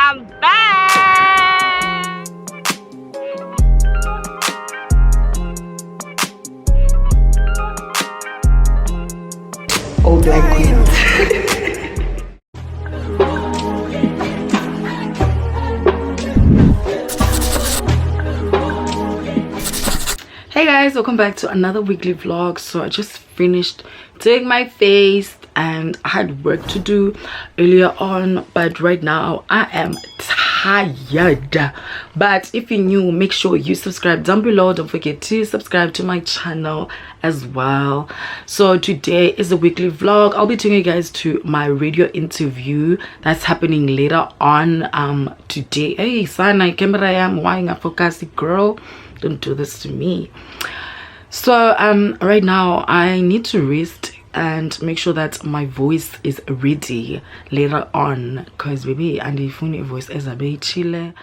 I'm back. All black queens. Hey guys, welcome back to another weekly vlog. So I just finished doing my face and I had work to do earlier on, but right now I am tired. But if you're new, make sure you subscribe down below. Don't forget to subscribe to my channel as well. So today is a weekly vlog. I'll be taking you guys to my radio interview that's happening later on today. Hey sana camera am why focus girl, don't do this to me. So right now I need to rest and make sure that my voice is ready later on, because baby and the funny voice is a bit chile.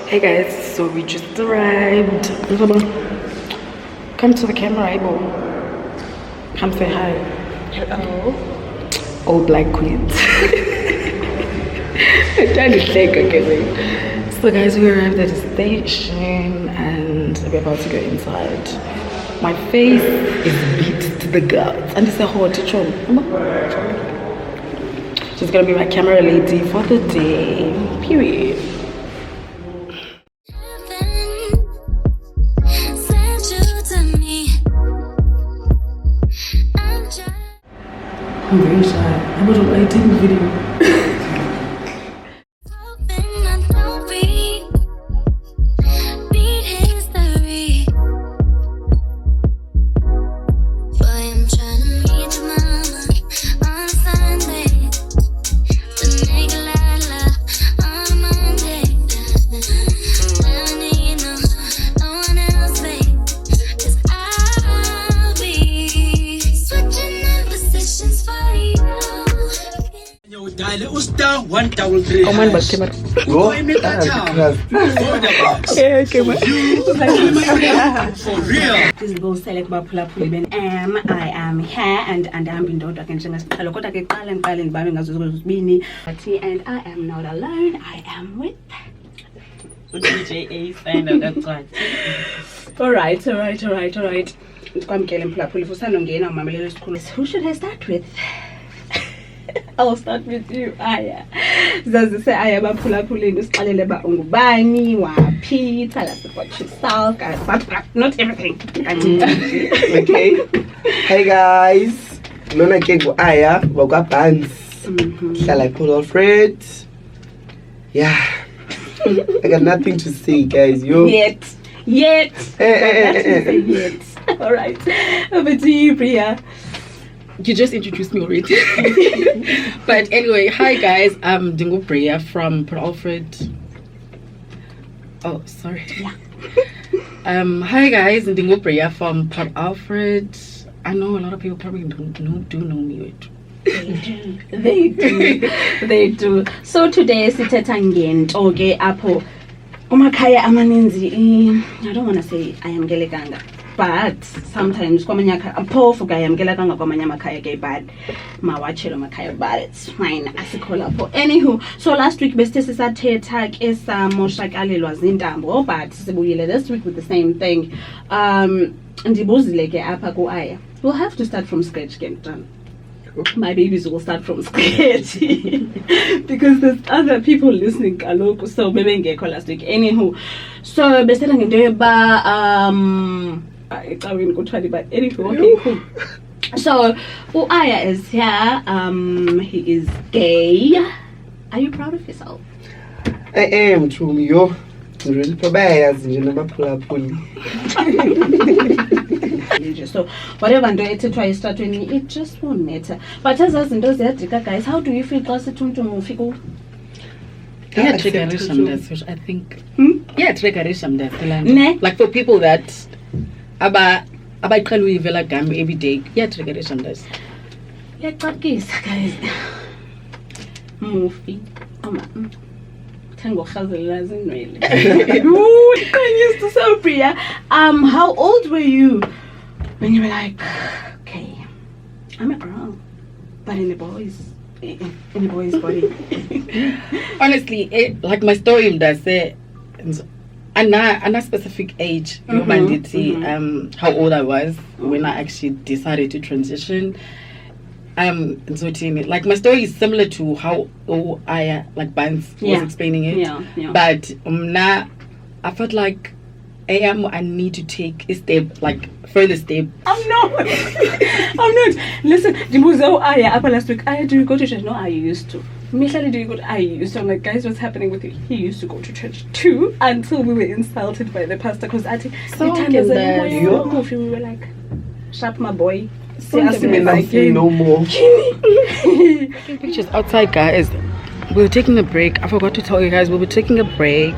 Hey guys, so we just arrived. Come to the camera, Ibo. Come say hi. Hello. All black queens. I'm trying to take okay. So guys, we arrived at the station and we're about to go inside. My face is beat to the guts. And it's a hot teacher. She's gonna be my camera lady for the day. Period. I'm very shy. I'm not writing video. Come on, but camera. Go. Okay, camera. For real. This go select bapula puliben. I am here and I'm in daughter can sing us kalokota ke qala ngiqale ngibambe ngazo zozibini. And I am not alone. I am with DJ A stand that's right. All right. Kwamkele mphulaphuli fusanongena umamelelo esikhulu. Who should I start with? I'll start with you, Aya. Zazi say Aya baphulaphuleni usixelele ba ungubani, waphi, tell us about yourself, but not everything. Okay. Hey guys. Lona ke go Aya, bakwa Bands. Hlala Port Alfred. Yeah. I got nothing to say, guys. Yo. Yet. Yet. All right. Over to you, Priya. You just introduced me already. But anyway, hi guys, I'm Dingo Brea from Port Alfred. Oh, sorry. Yeah. Hi guys, I'm Dingo Brea from Port Alfred. I know a lot of people probably do know me. They do. So today sithetha ngento ke apho umakhaya amaninzi I don't want to say ayamkelekanga, but sometimes kwamanyaka aphofu kayamkelekanga kwamanye amakhaya ke but mawatshelo makhaya but it's fine asikho lapho. Anywho, so last week besithe sisathetha ke samoshakalelwa zintambo, but sibuyile this week with the same thing. Ndibuzile ke apha ku Aya, we'll have to start from scratch again. My babies will start from scratch because there's other people listening kaloku, so maybe ngekho last week. Anywho, so besela ngento yoba ecawini kuthiwa but anywho, okay, cool. So Aya is here. He is gay. Are you proud of yourself? I am, truly. Yo, really proud. So whatever nto ethethwa esitratweni, it just won't matter. But as izinto ziyadika, guys, how do you feel xa sithuntu mufika? Yeah, triggerism, I think. Yeah, triggerism, like for people that abayiqhela uyivela gam every day. Yeah, triggerism does. Yeah, guys. Movie. So Priya, how old were you when you were like, okay, I'm a girl, but in a boy's body? Honestly, like my story does say, and a specific age, how old I was when I actually decided to transition. Like my story is similar to how I like Bans was explaining it. But I felt like I need to take a step, like further step. I'm not. Listen, last week, do you go to church? No, I used to. Michelle, do you go to? I used to. I'm like, guys, what's happening with you? He used to go to church too, until we were insulted by the pastor because we were like, sharp my boy. No more. Taking pictures outside, guys. We were taking a break. I forgot to tell you guys, we were taking a break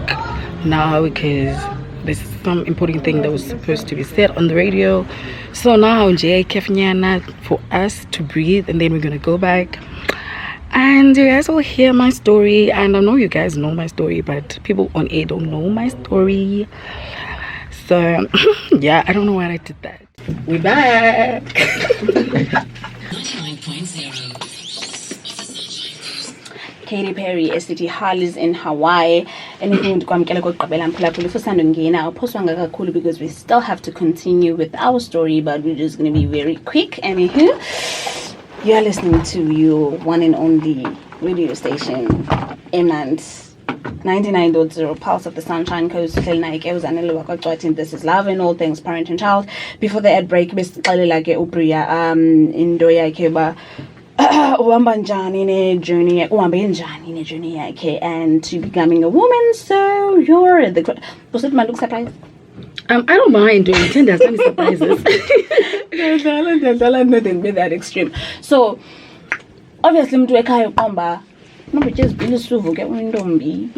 now because there's some important thing that was supposed to be said on the radio. So now for us to breathe, and then we're gonna go back and you guys will hear my story. And I know you guys know my story, but people on air don't know my story. So yeah, I don't know why I did that. We're back. 99.0 Katy Perry SCT Harley's in Hawaii. Anything to come because we still have to continue with our story, but we're just going to be very quick. Anywho, you are listening to your one and only radio station, Emland 99.0 Pulse of the Sunshine Coast. This is Love and All Things Parent and Child. Before the ad break, journey and to becoming a woman. So you're the was it my look surprise? I don't mind doing 10 surprises. Nothing be that extreme. So obviously no, just be suvuke undombi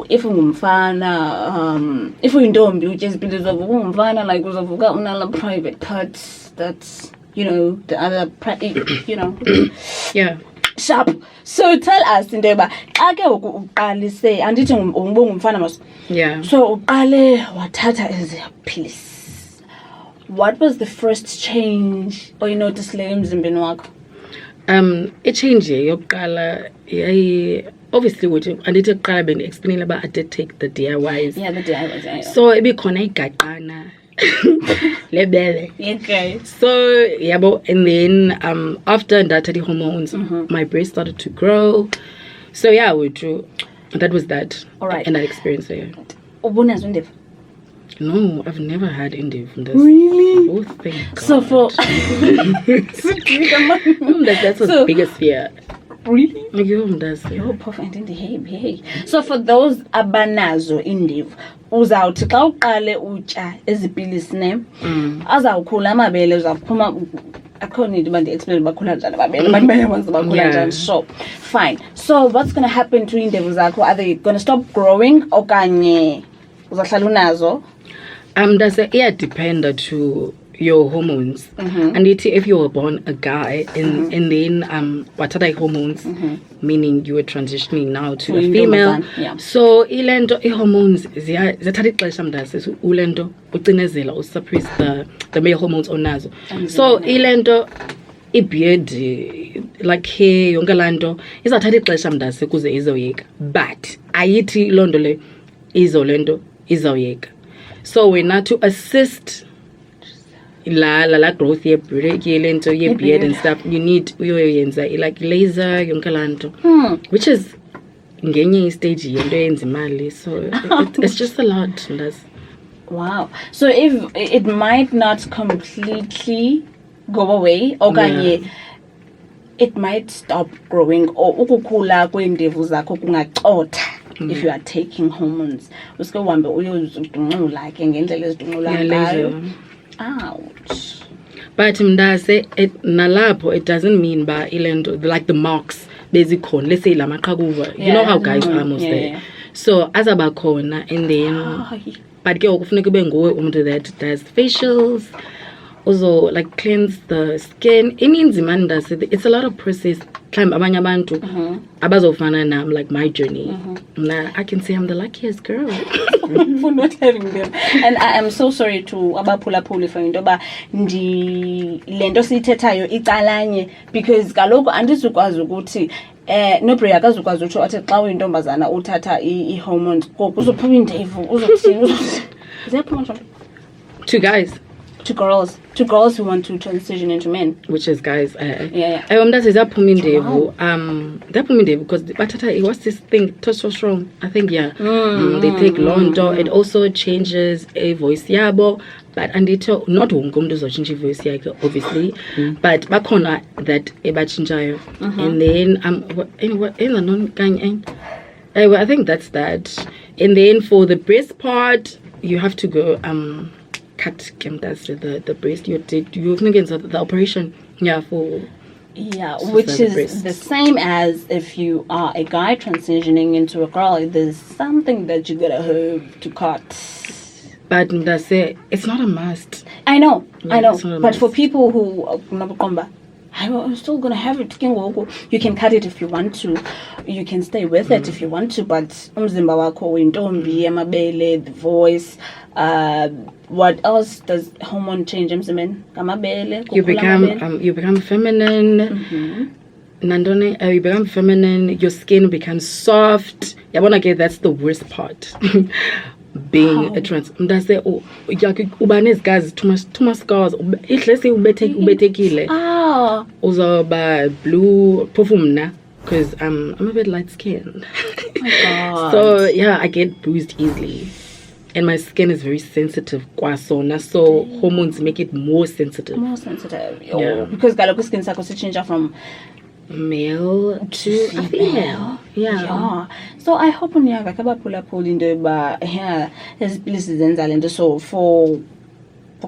if ungumfana if uyintombi just be ungumfana like uzovuka unala private parts, that's the other yeah, sharp. So tell us Ndeba ake uqale say andithi ungumfana mas, yeah, so uqale wathatha iziphilisi. What was the first change or you noticed emzimbeni wakho? It changed yokuqala. Obviously ukuthi andithi kuqala beni-explain about I did take the DIYs. Yeah, the DIYs. Yeah. So ibikhona igaqana lebele. Okay. So yabo, and then after ndathatha hormones, my breast started to grow. So yeah, that was that. All right. And that experience there. Ubunazo. No, I've never had Indiv. Really? Oh, thank God. So for that's the biggest fear. Really? You're perfect in the hey. So for those abanazo Indiv, uzawuthi xa uqale utya ezipilisi ne azawukhula amabele uzaphuma akho need uba ndi-explain bakhula njani amabele abantu bayawenza bakhula njani. So fine, so what's going to happen to iindevu zakho? Are they going to stop growing okanye uzahlala unazo? Does it depend to your hormones? And if you were born a guy and then what are the hormones, meaning you were transitioning now to a female, so ilento hormones ziyathatha ixesha mntase ulento ucinezela usuppress the male hormones onazo. So ilento beard like hair yonke lanto izathatha ixesha mntase kuze izoyeka, but ayithi londo le izolento izawuyeka. So we're not to assist la growth ye beard and stuff. You need like laser yonke lanto, which is ngenye stage yento yenza imali. So it's just a lot. Wow. So if it might not completely go away, okanye it might stop growing, or ukukhula kweendevu zakho kungacotha. If you are taking hormones, uske uhambe uyozidunqula ke ngendlela ezidunqula ngayo. Ouch. But mndase nalapho it doesn't mean ba ilento like the marks bezikhona. Let's say la maqhakuva, you know how guys are most there. So azaba khona, and then but ke okufuneka ube nguwe umuntu that does facials also like cleanse the skin. It's a lot of process. Climb abanye abantu abazofana nam, like my journey. Nah, I can say I'm the luckiest girl for not having them. And I am so sorry to abaphulaphuli for into ba lento sithethayo icalanye, because kaloku andizukwazi ukuthi nobri akazukwazi utsho athi xa uyintombazana uthatha i-hormones ngoku uzophuma indevu uzothini ziyaphuma njalo to girls who want to transition into men, which is guys. Yeah. That is that pumindevu. That pumindevu because batata, what's this thing? Testosterone. I think they take londo. It also changes a voice yabo. But andito not wongomdo change voice yake obviously. But bakona that ebachinjayo. And then I think that's that. And then for the breast part, you have to go cut that's the breast you did the operation which is the same as if you are a guy transitioning into a girl. There's something that you gotta have to cut, but that's it. It's not a must. I know but for people who I'm still gonna have it. You can cut it if you want to. You can stay with it if you want to. But umzimba wako intombi, amabele, the voice. What else does hormone change? You become feminine. Nandone, you become feminine. Your skin becomes soft. That's the worst part. Being a trans, that's the ubanes guys too much scars. If let's say ubetekile, uzoba blue perfume because I'm a bit light skinned. Oh my God. So yeah, I get bruised easily, and my skin is very sensitive. So hormones make it more sensitive. Yeah. Because galoko skin sakho change from male to female. Yeah. So I hope unyaka kabaphulaphula into ba here is so for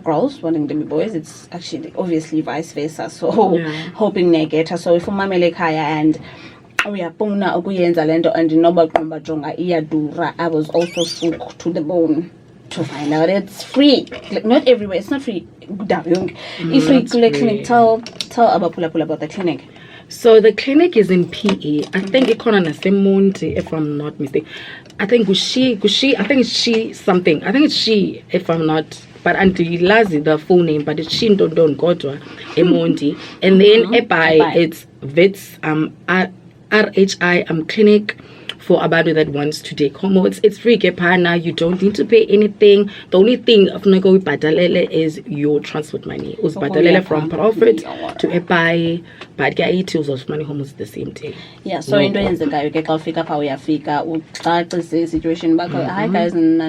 girls wanting to be boys, it's actually obviously vice versa. So hoping negeta. So if umamele khaya and uyapona ukuyenza lento and noba qomba jonga iyadura, I was also shook to the bone to find out it's free. Like, not everywhere, it's not free. If we clinic, tell abaphulaphula about the clinic. So the clinic is in PE. I think it's called Monte, if I'm not mistaken. I think it's she, if I'm not. But Auntie Lazi, the full name, but it's Shin Don Godwa, Emonti. And then Epai, it's WITS, RHI, clinic for Abadu that wants to take hormones. It's free, Kepana. You don't need to pay anything. The only thing of Nago Badalele is your transport money. Us Badalele from Profit to Epai, Badgai to money hormones the same day. Yeah, so in the guy, you get Fika, Power Fika, the situation back. Hi guys, and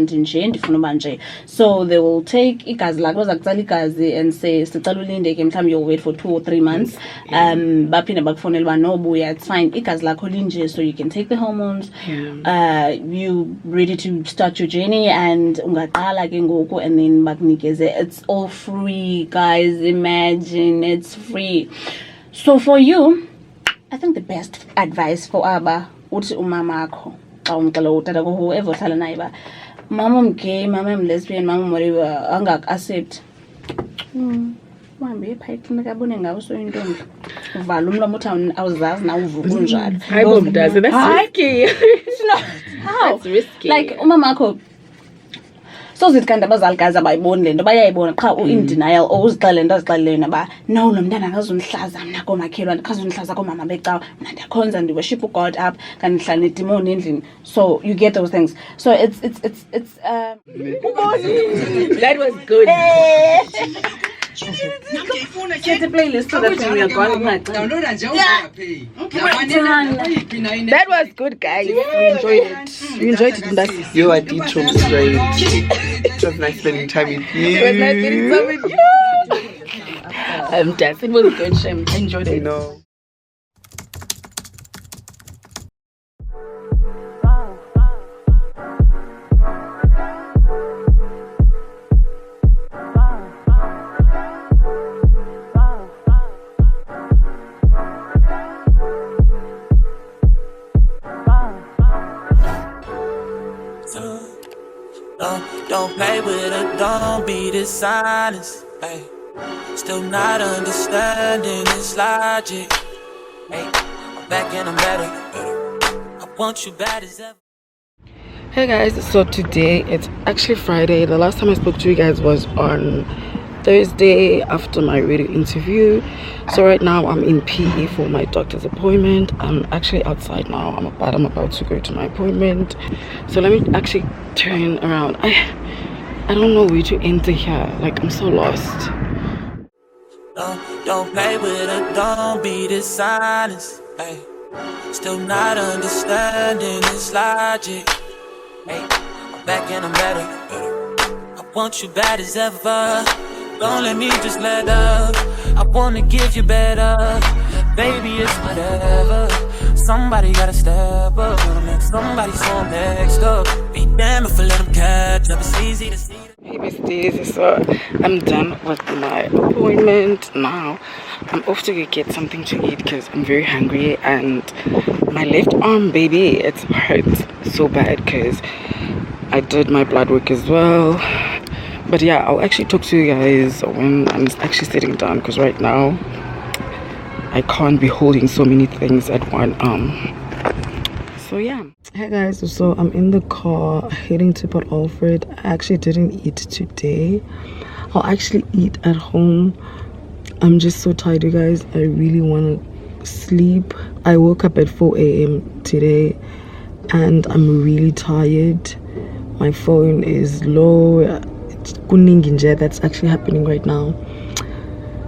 so they will take Ikas Lagos Akzalikazi and say, Statalulinde came time you'll wait for 2 or 3 months. Bapina Bakfonelba no, it's fine. Ikas Lakolinje, so you can take the hormones. You ready to start your journey and ungatala kengoku and then magnikeze. It's all free, guys. Imagine it's free. So for you, I think the best advice for Aba uthi umama akho xa umxela utata ko whoever hlala naye ba mama gay, mama lesbian, mama whatever angak accept. Mambe phayiklinika abone ngawo so intombi uvala umlomo uthi awuzazi na uvuka unjalo. Hayi bomdazi, that's risky. How? That's risky. Like umama akho so zithi kanti abazali guys abayiboni lento bayayibona qha in denial or uzixele into azixelele naba no lo mntana akazunihlaza mina komakhelwane akazunihlaza komama becawa mina ndiyakhonza ndiworship uGod up kanti ndihlala nedemon endlini. So you get those things. So it's that was good. Get the playlist so that when we are gone, that was good, guys. You enjoyed it. You are deep from straight. It was nice spending time with you. It was nice spending time with you. It was good, Shem. I enjoyed it. No. Don't play with it, don't be dishonest. Ay. Still not understanding this logic. Hey, I'm back and I'm better. I want you bad as ever. Hey guys, so today it's actually Friday. The last time I spoke to you guys was on Thursday after my radio interview. So right now I'm in PE for my doctor's appointment. I'm actually outside now. I'm about to go to my appointment. So let me actually turn around. I don't know where to enter here. Like, I'm so lost. Don't play with it, don't be dishonest. Hey, still not understanding this logic. Hey, I'm back and I'm better. I want you bad as ever. Don't let me just let up. I wanna give you better. Baby, it's whatever. Somebody gotta step up. Somebody so next up. Be damn if I let them catch up. It's easy to see. Hey besties, so I'm done with my appointment now. I'm off to get something to eat because I'm very hungry, and my left arm, baby, it hurts so bad because I did my blood work as well. But yeah, I'll actually talk to you guys when I'm actually sitting down, because right now I can't be holding so many things at one arm. So yeah. Hey guys, so I'm in the car heading to Port Alfred. I actually didn't eat today. I'll actually eat at home. I'm just so tired, you guys. I really want to sleep. I woke up at 4 a.m. today and I'm really tired. My phone is low. It's kuningi, that's actually happening right now.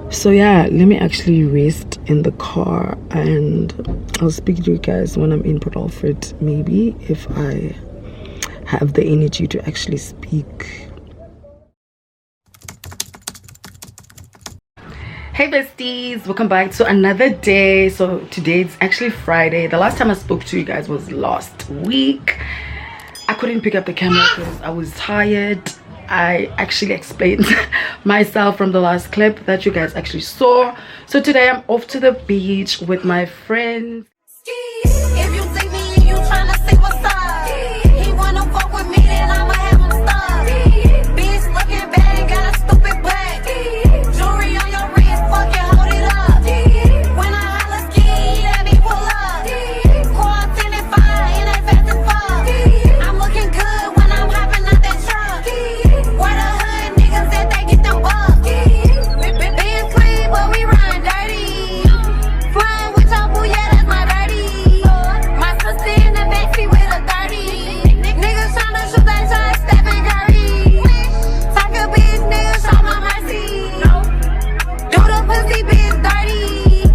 So yeah, let me actually rest in the car and I'll speak to you guys when I'm in Port Alfred, maybe, if I have the energy to actually speak. Hey besties, welcome back to another day. So today it's actually Friday. The last time I spoke to you guys was last week. I couldn't pick up the camera because I was tired. I actually explained myself from the last clip that you guys actually saw. So today I'm off to the beach with my friends. If you see me and you tryna see what's up, he wanna fuck with me, then I'ma have him stuck. Bitch looking bad, got a stupid butt. Jewelry on your wrist, fucking hold it up. When I holla ski, let me pull up. Quarantine fire, and that fast as fuck. I'm looking good when I'm hopping out that truck. Where the hood niggas that they get them bucks. Being clean, but we run dirty. Flying with your boo, yeah, that's my dirty. My sister in the backseat with a 30. Niggas tryna shoot that shot, Stephen Curry. Talk a bitch, nigga, show my mercy. Do the pussy bitch dirty.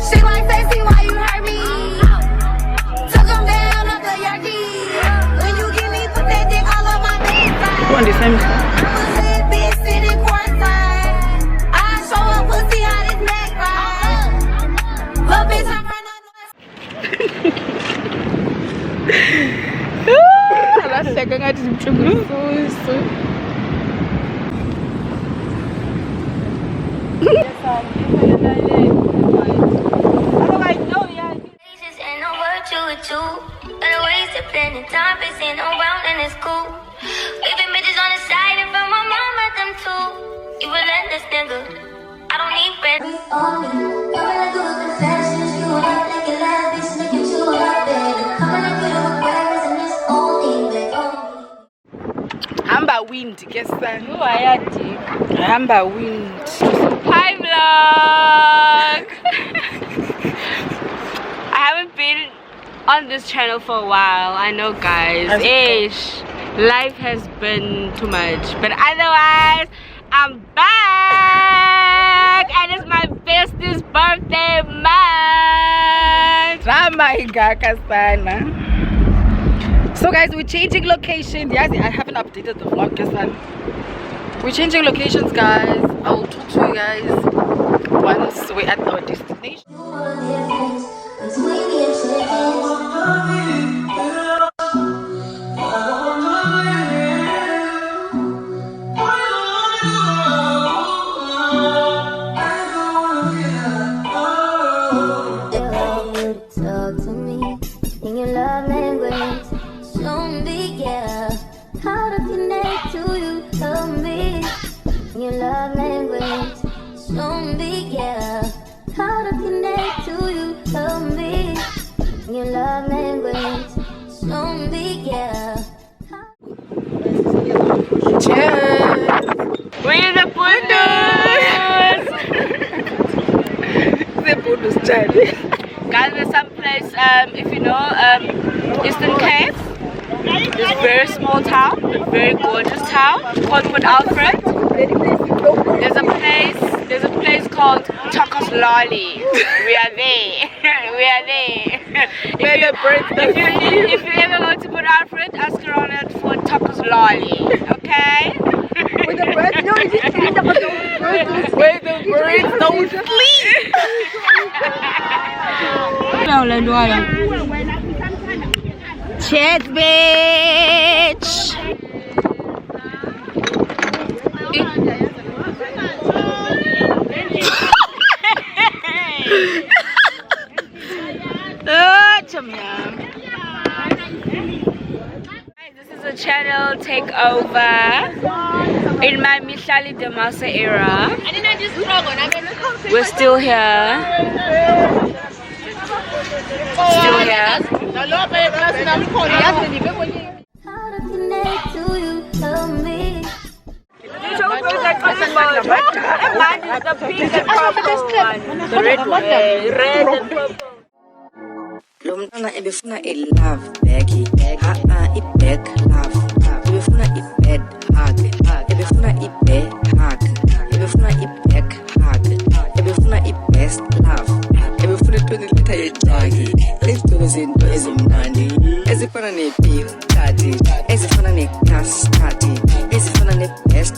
She like sexy, why you hurt me? Took him down up the Yorkie. When you give me, put that dick all on my backside. Go on the same. Pussy bitch sitting courtside. I show a pussy how this neck ride. Little bitch, I'm running. Just ain't no virtue with you. Better ways to spending time, pissing around and it's cool. Leaving bitches on the side and from my mom at them too. You relentless nigga. I don't need friends. Hamba wind, guess that. Who are you? Hamba wind. Hi vlog! I haven't been on this channel for a while. I know guys, life has been too much, but otherwise I'm back and it's my bestest birthday month. So guys, we're changing location. Yes, I haven't updated the vlog, guess that. We're changing locations, guys. I will talk to you guys once we're at our destination. Talk to me in your love language. Show me, yeah, how to connect to you. Tell me in your love language. yeah. Cheers. We're the Pundus! The Pundus Charlie. Guys, there's some place, if you know, Eastern Cape. This very small town, but very gorgeous town called Port Alfred. There's a place called Ntakazilali. We are there. We are there. If you ever go to Port Alfred, ask around it for Ntakazilali. Okay? Where the birds don't sleep. Cheers, bitch! This is a channel takeover in my Mihlali Demasa era. We're still here. Still here. How to connect to you, tell me. Mine is the pink and purple one. The red one. Red and purple. Lo mntwana ebefuna i-love back i-back love ebefuna i-bed hug ebefuna i-bear hug ebefuna i-back hug ebefuna i-best love ebefuna 20 litre yejagi ezitolo zinto ezimnandi ezifana ne-beef tati ezifana ne-gas tati ezifana ne-best